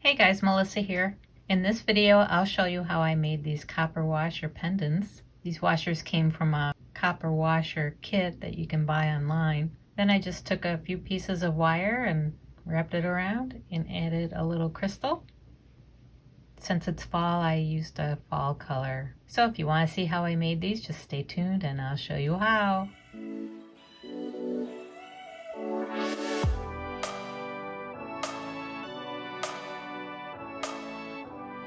Hey guys, Melissa here. In this video, I'll show you how I made these copper washer pendants. These washers came from a copper washer kit that you can buy online. Then I just took a few pieces of wire and wrapped it around and added a little crystal. Since it's fall, I used a fall color. So if you want to see how I made these, just stay tuned and I'll show you how.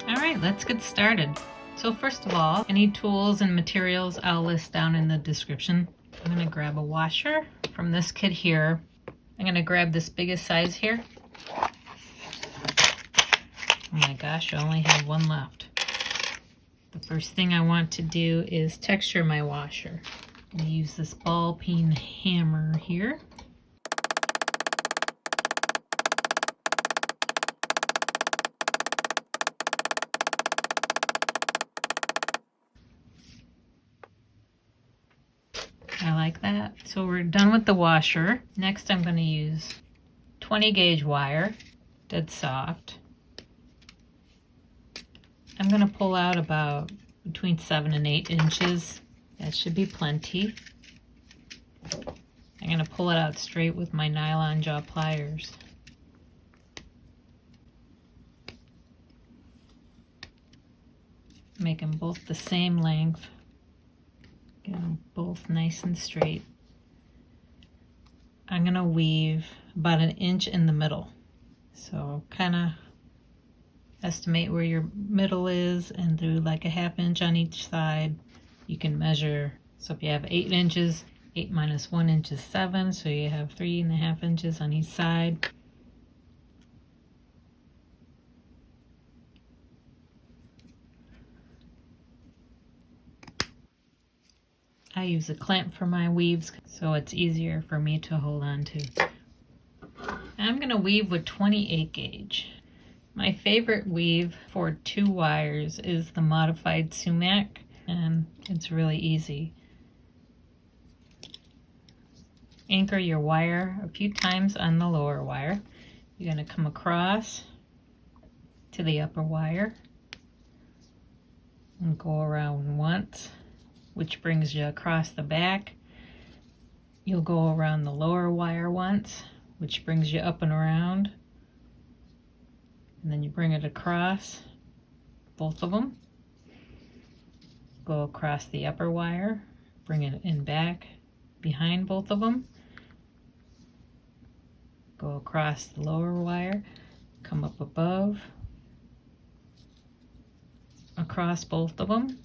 Alright, let's get started. So first of all, any tools and materials I'll list down in the description. I'm going to grab a washer from this kit here. I'm going to grab this biggest size here. Oh my gosh, I only have one left. The first thing I want to do is texture my washer. I'm going to use this ball peen hammer here. I like that. So we're done with the washer. Next I'm going to use 20 gauge wire, dead soft. I'm going to pull out about between 7 and 8 inches. That should be plenty. I'm going to pull it out straight with my nylon jaw pliers. Make them both the same length. Get them both nice and straight. I'm going to weave about 1 inch in the middle. So kind of estimate where your middle is and do like a 1/2 inch on each side. You can measure. So if you have 8 inches, 8 minus 1 inch is 7. So you have 3.5 inches on each side. I use a clamp for my weaves so it's easier for me to hold on to. I'm going to weave with 28 gauge. My favorite weave for 2 wires is the modified sumac, and it's really easy. Anchor your wire a few times on the lower wire. You're going to come across to the upper wire and go around once, which brings you across the back. You'll go around the lower wire once, which brings you up and around. And then you bring it across both of them. Go across the upper wire, bring it in back behind both of them. Go across the lower wire, come up above, across both of them.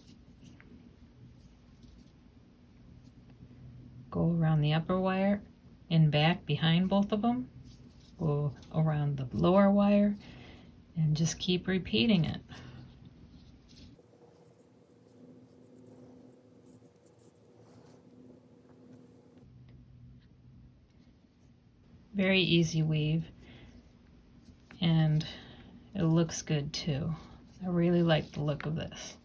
Go around the upper wire, in back behind both of them. Go around the lower wire and just keep repeating it. Very easy weave, and it looks good too. I really like the look of this.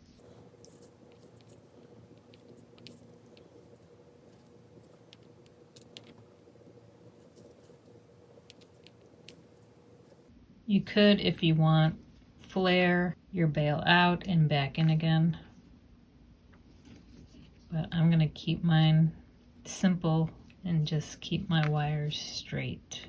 You could, if you want, flare your bail out and back in again. But I'm going to keep mine simple and just keep my wires straight.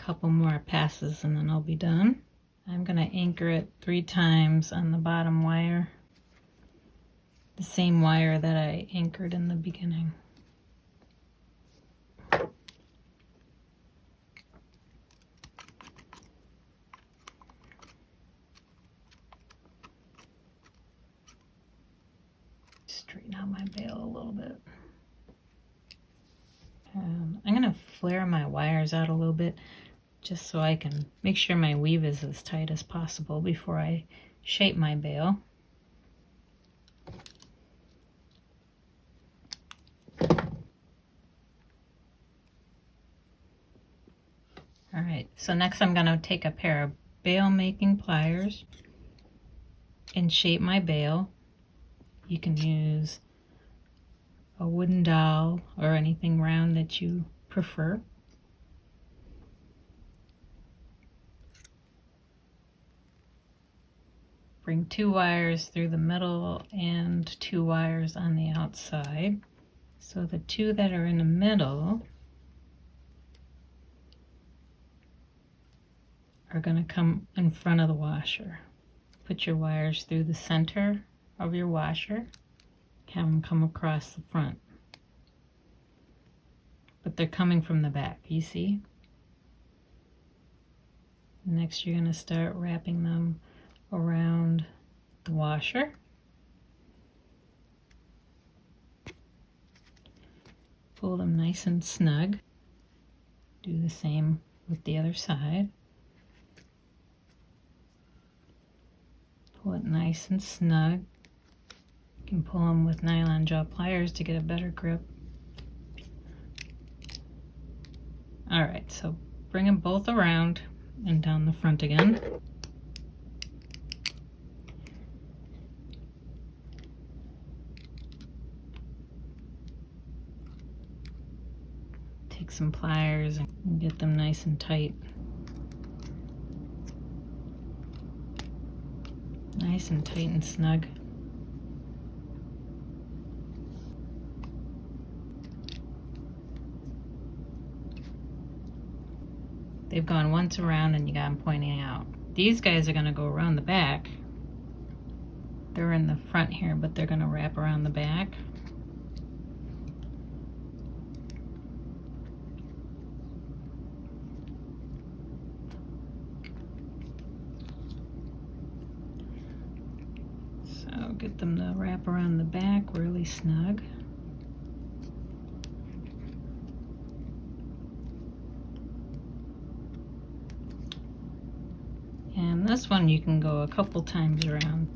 couple more passes and then I'll be done. I'm going to anchor it 3 times on the bottom wire, the same wire that I anchored in the beginning. Straighten out my bail a little bit. I'm going to flare my wires out a little bit just so I can make sure my weave is as tight as possible before I shape my bail. Alright, so next I'm going to take a pair of bail making pliers and shape my bail. You can use a wooden dowel or anything round that you prefer. Bring 2 wires through the middle and 2 wires on the outside. So the 2 that are in the middle are going to come in front of the washer. Put your wires through the center of your washer. Have them come across the front. But they're coming from the back, you see? Next you're going to start wrapping them around the washer. Pull them nice and snug. Do the same with the other side. Pull it nice and snug. You can pull them with nylon jaw pliers to get a better grip. Alright, so bring them both around and down the front again. Take some pliers and get them nice and tight. Nice and tight and snug. They've gone once around and you got them pointing out. These guys are going to go around the back. They're in the front here, but they're going to wrap around the back. So get them to wrap around the back really snug. And this one you can go a couple times around.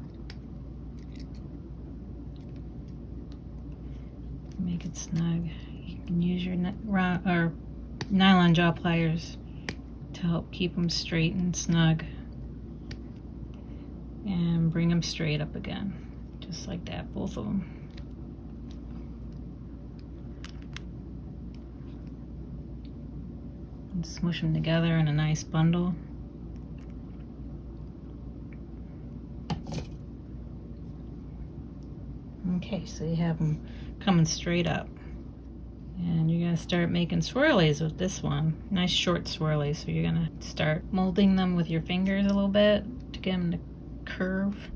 Make it snug. You can use your nylon jaw pliers to help keep them straight and snug. And bring them straight up again. Just like that, both of them. And smush them together in a nice bundle. Okay, so you have them coming straight up. And you're going to start making swirlies with this one. Nice short swirlies. So you're going to start molding them with your fingers a little bit to get them to curve.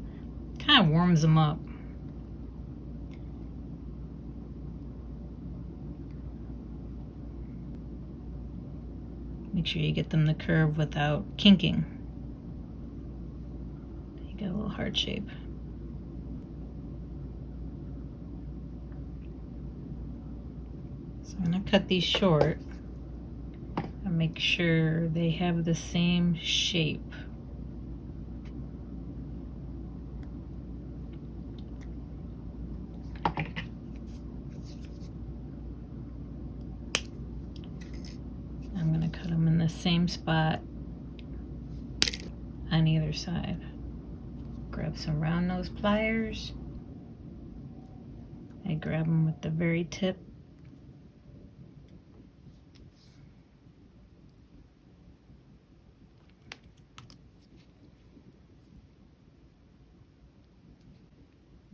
Kind of warms them up. Make sure you get them to curve without kinking. You get a little heart shape. So I'm going to cut these short and make sure they have the same shape. I'm going to cut them in the same spot on either side. Grab some round nose pliers. I grab them with the very tip.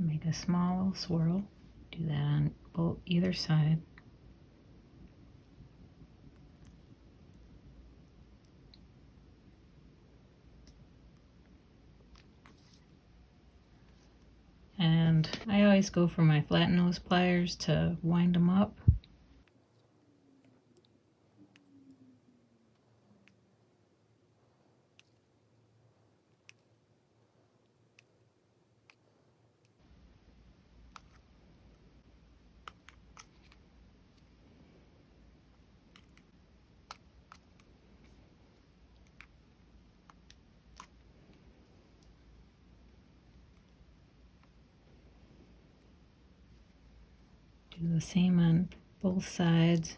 Make a small little swirl. Do that on either side. and I always go for my flat nose pliers to wind them up. Do the same on both sides.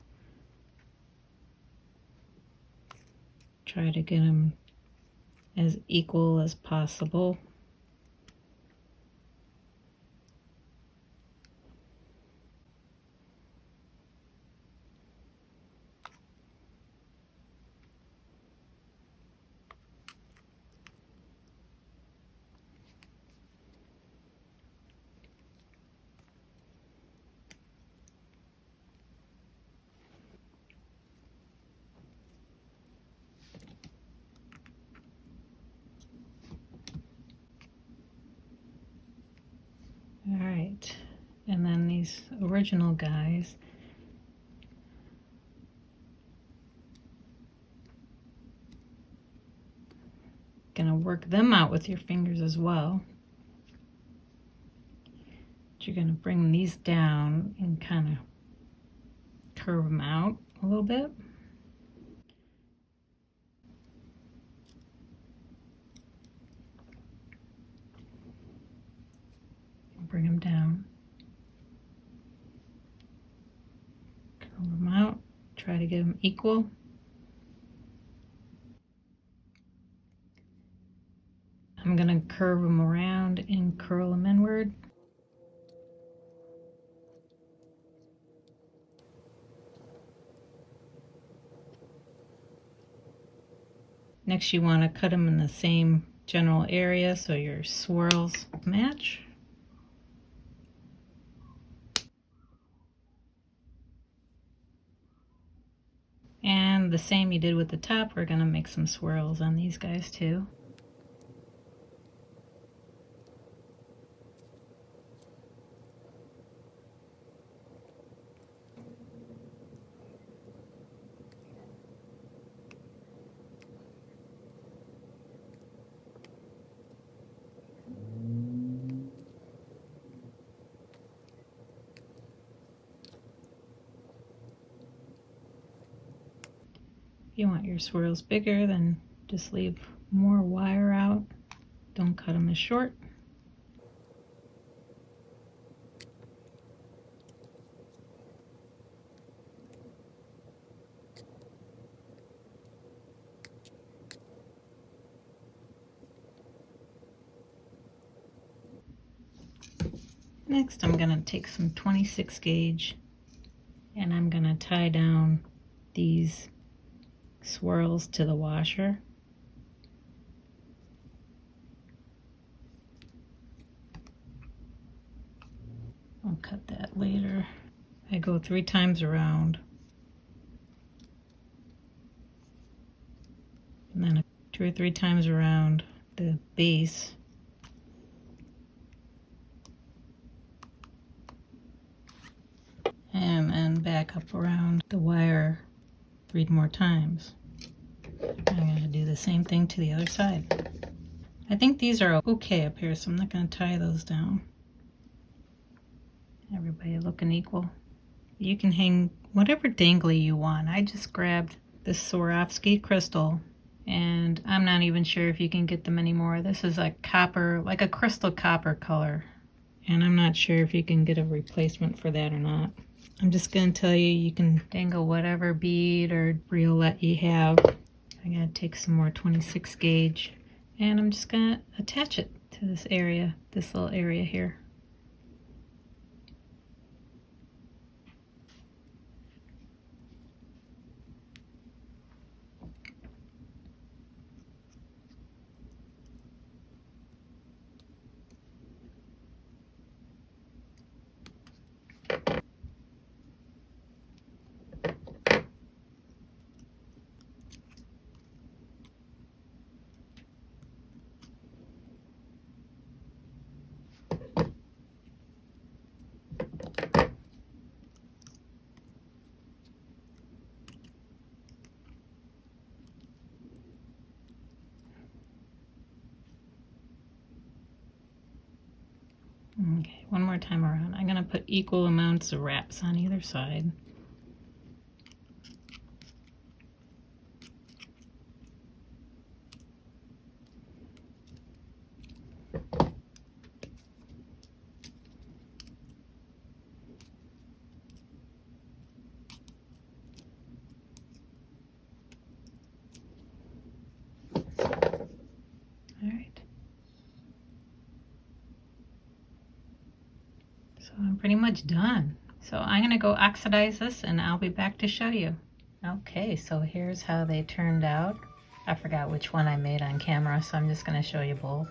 Try to get them as equal as possible. Alright, and then these original guys, gonna work them out with your fingers as well. But you're gonna bring these down and kind of curve them out a little bit. Bring them down, curve them out, try to get them equal. I'm going to curve them around and curl them inward. Next you want to cut them in the same general area so your swirls match. And the same you did with the top, we're going to make some swirls on these guys too. If you want your swirls bigger, then just leave more wire out. Don't cut them as short. Next, I'm going to take some 26 gauge and I'm going to tie down these swirls to the washer. I'll cut that later. I go 3 times around and then 2 or 3 times around the base. And then back up around the wire 3 more times. I'm going to do the same thing to the other side. I think these are okay up here, so I'm not going to tie those down. Everybody looking equal. You can hang whatever dangly you want. I just grabbed this Swarovski crystal, and I'm not even sure if you can get them anymore. This is a copper, like a crystal copper color, and I'm not sure if you can get a replacement for that or not. I'm just going to tell you, you can dangle whatever bead or briolette you have. I'm going to take some more 26 gauge and I'm just going to attach it to this area, this little area here. Okay, one more time around. I'm gonna put equal amounts of wraps on either side. So I'm pretty much done. So I'm gonna go oxidize this and I'll be back to show you. Okay, so here's how they turned out. I forgot which one I made on camera, so I'm just gonna show you both.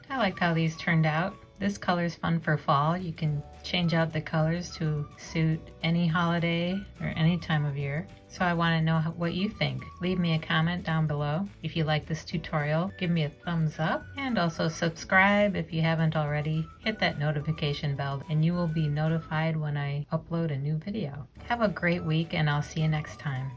I liked how these turned out. This color is fun for fall. You can change out the colors to suit any holiday or any time of year. So I want to know what you think. Leave me a comment down below. If you like this tutorial, give me a thumbs up and also subscribe if you haven't already. Hit that notification bell and you will be notified when I upload a new video. Have a great week and I'll see you next time.